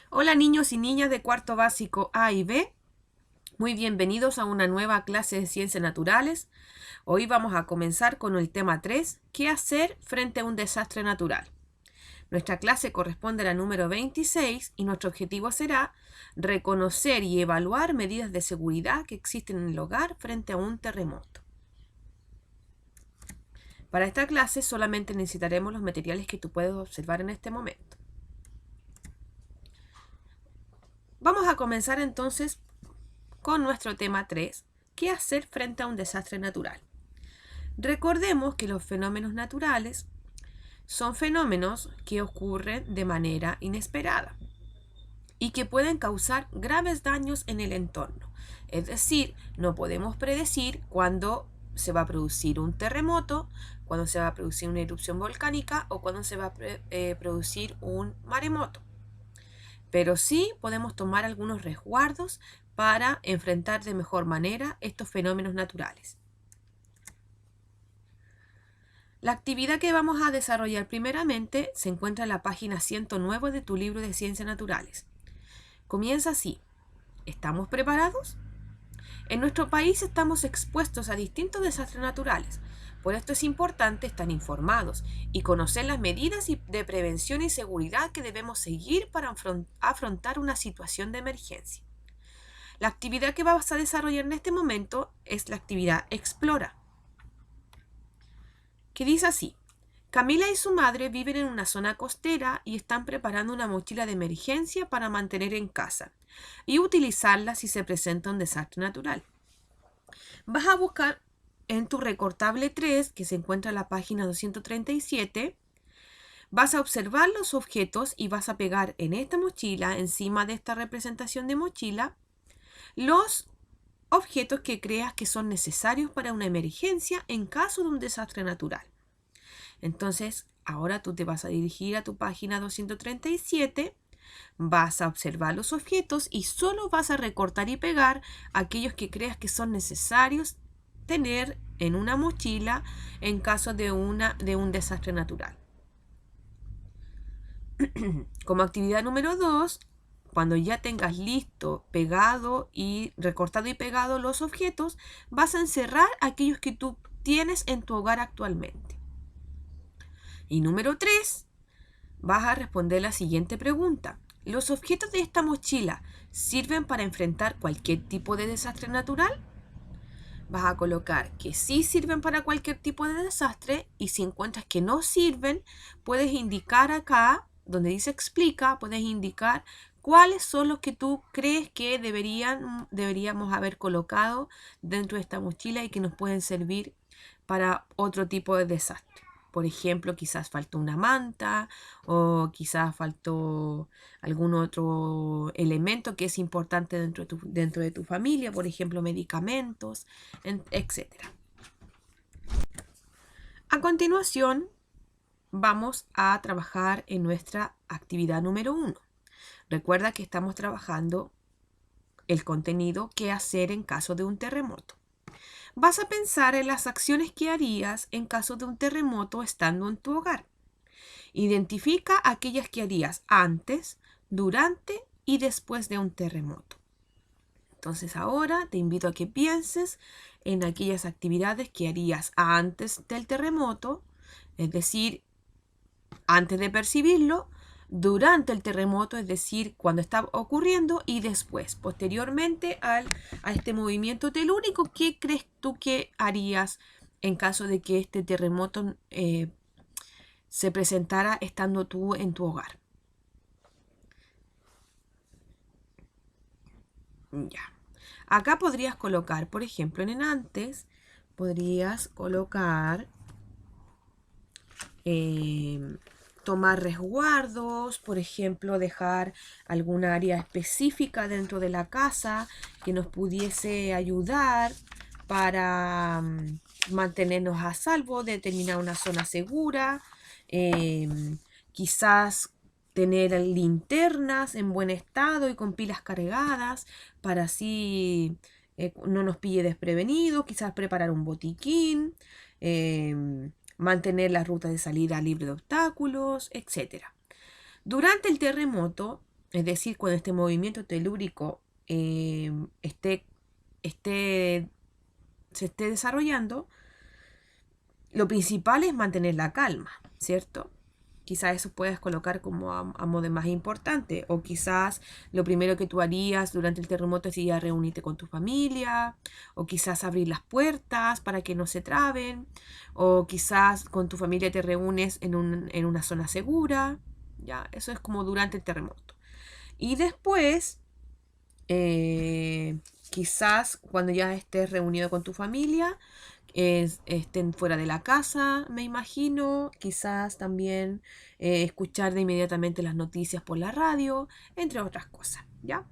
Hola niños y niñas de cuarto básico A y B, muy bienvenidos a una nueva clase de ciencias naturales. Hoy vamos a comenzar con el tema 3, ¿qué hacer frente a un desastre natural? Nuestra clase corresponde a la número 26 y nuestro objetivo será reconocer y evaluar medidas de seguridad que existen en el hogar frente a un terremoto. Para esta clase solamente necesitaremos los materiales que tú puedes observar en este momento. Vamos a comenzar entonces con nuestro tema 3, ¿qué hacer frente a un desastre natural? Recordemos que los fenómenos naturales son fenómenos que ocurren de manera inesperada y que pueden causar graves daños en el entorno. Es decir, no podemos predecir cuándo se va a producir un terremoto, cuándo se va a producir una erupción volcánica o cuándo se va a producir un maremoto. Pero sí podemos tomar algunos resguardos para enfrentar de mejor manera estos fenómenos naturales. La actividad que vamos a desarrollar primeramente se encuentra en la página 109 de tu libro de Ciencias Naturales. Comienza así. ¿Estamos preparados? En nuestro país estamos expuestos a distintos desastres naturales. Por esto es importante estar informados y conocer las medidas de prevención y seguridad que debemos seguir para afrontar una situación de emergencia. La actividad que vas a desarrollar en este momento es la actividad Explora, que dice así. Camila y su madre viven en una zona costera y están preparando una mochila de emergencia para mantener en casa y utilizarla si se presenta un desastre natural. Vas a buscar en tu recortable 3, que se encuentra en la página 237, vas a observar los objetos y vas a pegar en esta mochila, encima de esta representación de mochila, los objetos que creas que son necesarios para una emergencia en caso de un desastre natural. Entonces, ahora tú te vas a dirigir a tu página 237, vas a observar los objetos y solo vas a recortar y pegar aquellos que creas que son necesarios tener en una mochila en caso de un desastre natural. Como actividad número 2, cuando ya tengas listo, pegado y recortado y pegado los objetos, vas a encerrar aquellos que tú tienes en tu hogar actualmente. Y número 3, vas a responder la siguiente pregunta. ¿Los objetos de esta mochila sirven para enfrentar cualquier tipo de desastre natural? Vas a colocar que sí sirven para cualquier tipo de desastre y si encuentras que no sirven, puedes indicar acá, donde dice explica, puedes indicar cuáles son los que tú crees que deberíamos haber colocado dentro de esta mochila y que nos pueden servir para otro tipo de desastre. Por ejemplo, quizás faltó una manta o quizás faltó algún otro elemento que es importante dentro de tu familia, por ejemplo, medicamentos, etc. A continuación, vamos a trabajar en nuestra actividad número 1. Recuerda que estamos trabajando el contenido que hacer en caso de un terremoto. Vas a pensar en las acciones que harías en caso de un terremoto estando en tu hogar. Identifica aquellas que harías antes, durante y después de un terremoto. Entonces ahora te invito a que pienses en aquellas actividades que harías antes del terremoto, es decir, antes de percibirlo, durante el terremoto, es decir, cuando está ocurriendo, y después, posteriormente a este movimiento telúrico, ¿qué crees tú que harías en caso de que este terremoto se presentara estando tú en tu hogar? Ya. Acá podrías colocar, por ejemplo, en antes, podrías colocar tomar resguardos, por ejemplo, dejar alguna área específica dentro de la casa que nos pudiese ayudar para mantenernos a salvo, determinar una zona segura, quizás tener linternas en buen estado y con pilas cargadas para así no nos pille desprevenido, quizás preparar un botiquín, mantener la ruta de salida libre de obstáculos, etc. Durante el terremoto, es decir, cuando este movimiento telúrico se esté desarrollando, lo principal es mantener la calma, ¿cierto? Quizás eso puedas colocar como a modo de más importante. O quizás lo primero que tú harías durante el terremoto es ir a reunirte con tu familia. O quizás abrir las puertas para que no se traben. O quizás con tu familia te reúnes en una zona segura. Ya, eso es como durante el terremoto. Y después, quizás cuando ya estés reunido con tu familia, estén fuera de la casa, me imagino, quizás también escuchar de inmediatamente las noticias por la radio, entre otras cosas, ¿ya?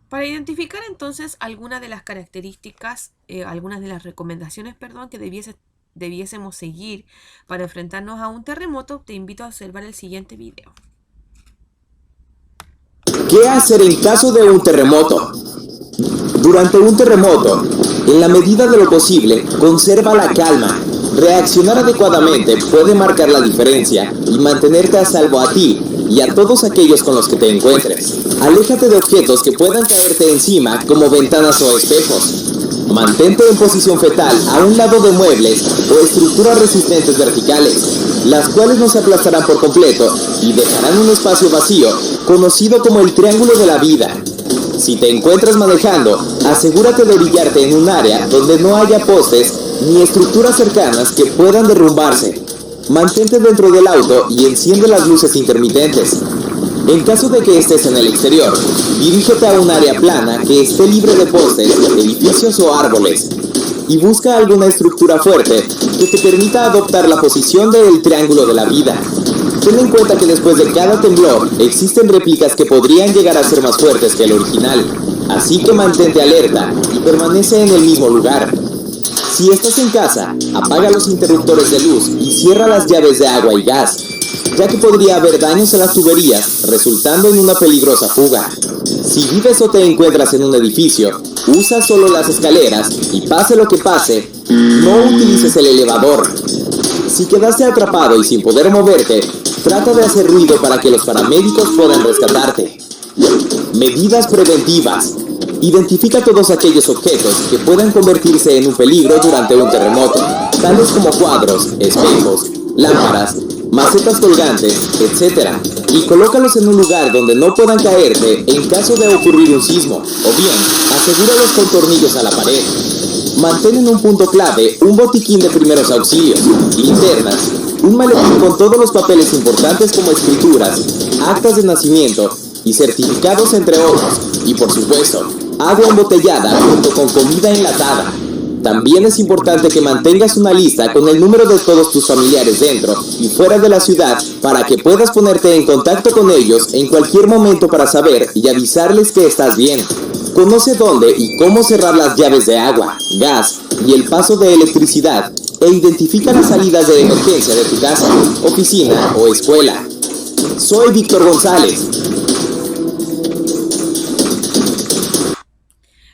Para identificar entonces algunas de las características, algunas de las recomendaciones, perdón, que debiésemos seguir para enfrentarnos a un terremoto, te invito a observar el siguiente video. ¿Qué hacer en caso de un terremoto? Durante un terremoto, en la medida de lo posible, conserva la calma. Reaccionar adecuadamente puede marcar la diferencia y mantenerte a salvo a ti y a todos aquellos con los que te encuentres. Aléjate de objetos que puedan caerte encima, como ventanas o espejos. Mantente en posición fetal a un lado de muebles o estructuras resistentes verticales, las cuales no se aplastarán por completo y dejarán un espacio vacío, conocido como el triángulo de la vida. Si te encuentras manejando, asegúrate de orillarte en un área donde no haya postes ni estructuras cercanas que puedan derrumbarse. Mantente dentro del auto y enciende las luces intermitentes. En caso de que estés en el exterior, dirígete a un área plana que esté libre de postes, edificios o árboles, y busca alguna estructura fuerte que te permita adoptar la posición del triángulo de la vida. Ten en cuenta que después de cada temblor existen réplicas que podrían llegar a ser más fuertes que el original, así que mantente alerta y permanece en el mismo lugar. Si estás en casa, apaga los interruptores de luz y cierra las llaves de agua y gas, ya que podría haber daños en las tuberías, resultando en una peligrosa fuga. Si vives o te encuentras en un edificio, usa solo las escaleras y pase lo que pase, no utilices el elevador. Si quedaste atrapado y sin poder moverte, trata de hacer ruido para que los paramédicos puedan rescatarte. Medidas preventivas. Identifica todos aquellos objetos que puedan convertirse en un peligro durante un terremoto, tales como cuadros, espejos, lámparas, macetas colgantes, etc. Y colócalos en un lugar donde no puedan caerte en caso de ocurrir un sismo, o bien, asegúralos con tornillos a la pared. Mantén en un punto clave un botiquín de primeros auxilios, linternas, un maletín con todos los papeles importantes como escrituras, actas de nacimiento y certificados, entre otros, y por supuesto, agua embotellada junto con comida enlatada. También es importante que mantengas una lista con el número de todos tus familiares dentro y fuera de la ciudad para que puedas ponerte en contacto con ellos en cualquier momento para saber y avisarles que estás bien. Conoce dónde y cómo cerrar las llaves de agua, gas y el paso de electricidad e identifica las salidas de emergencia de tu casa, oficina o escuela. Soy Víctor González.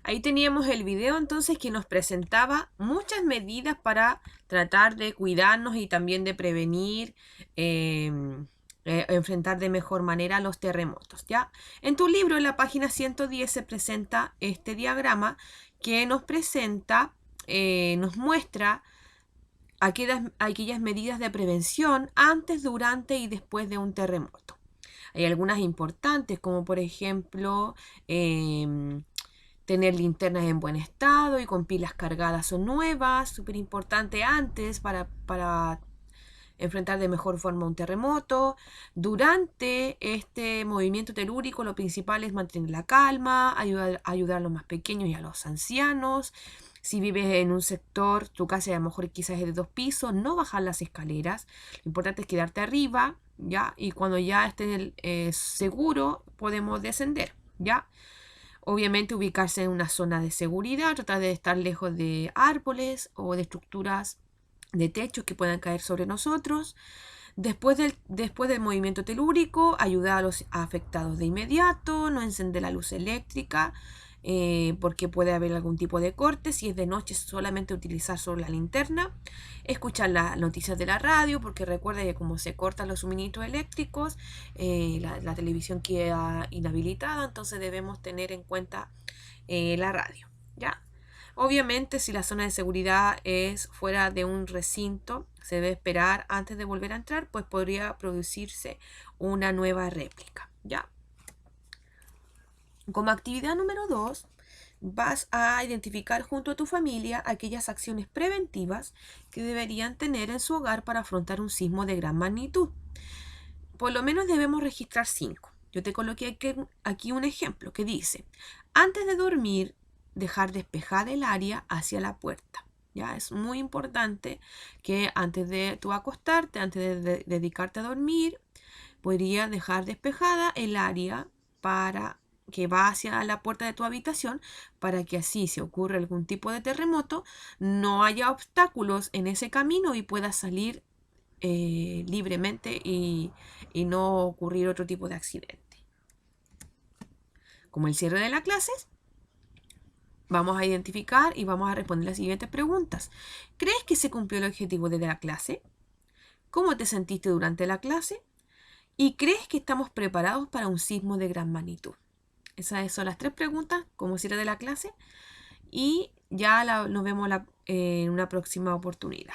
Ahí teníamos el video entonces que nos presentaba muchas medidas para tratar de cuidarnos y también de prevenir, enfrentar de mejor manera los terremotos, ¿ya? En tu libro, en la página 110, se presenta este diagrama que nos presenta, nos muestra aquellas medidas de prevención antes, durante y después de un terremoto. Hay algunas importantes, como por ejemplo, tener linternas en buen estado y con pilas cargadas o nuevas, súper importante antes para enfrentar de mejor forma un terremoto. Durante este movimiento telúrico, lo principal es mantener la calma, ayudar a los más pequeños y a los ancianos. Si vives en un sector, tu casa a lo mejor quizás es de 2 pisos, no bajar las escaleras. Lo importante es quedarte arriba, ¿ya? Y cuando ya estés seguro, podemos descender, ¿ya? Obviamente ubicarse en una zona de seguridad, tratar de estar lejos de árboles o de estructuras de techos que puedan caer sobre nosotros. Después del movimiento telúrico, ayudar a los afectados de inmediato, no encender la luz eléctrica porque puede haber algún tipo de corte. Si es de noche, solamente utilizar solo la linterna. Escuchar las noticias de la radio, porque recuerda que como se cortan los suministros eléctricos, la televisión queda inhabilitada, entonces debemos tener en cuenta la radio, ¿ya? Obviamente, si la zona de seguridad es fuera de un recinto, se debe esperar antes de volver a entrar, pues podría producirse una nueva réplica, ¿ya? Como actividad número 2, vas a identificar junto a tu familia aquellas acciones preventivas que deberían tener en su hogar para afrontar un sismo de gran magnitud. Por lo menos debemos registrar 5. Yo te coloqué aquí un ejemplo que dice: antes de dormir, dejar despejada el área hacia la puerta. Ya es muy importante que antes de tú acostarte, antes de dedicarte a dormir, podría dejar despejada el área para que va hacia la puerta de tu habitación, para que así, si ocurre algún tipo de terremoto, no haya obstáculos en ese camino y puedas salir libremente y no ocurrir otro tipo de accidente. Como el cierre de la clase, vamos a identificar y vamos a responder las siguientes preguntas. ¿Crees que se cumplió el objetivo de la clase? ¿Cómo te sentiste durante la clase? ¿Y crees que estamos preparados para un sismo de gran magnitud? Esas son las 3 preguntas como cierre de la clase y ya nos vemos en una próxima oportunidad.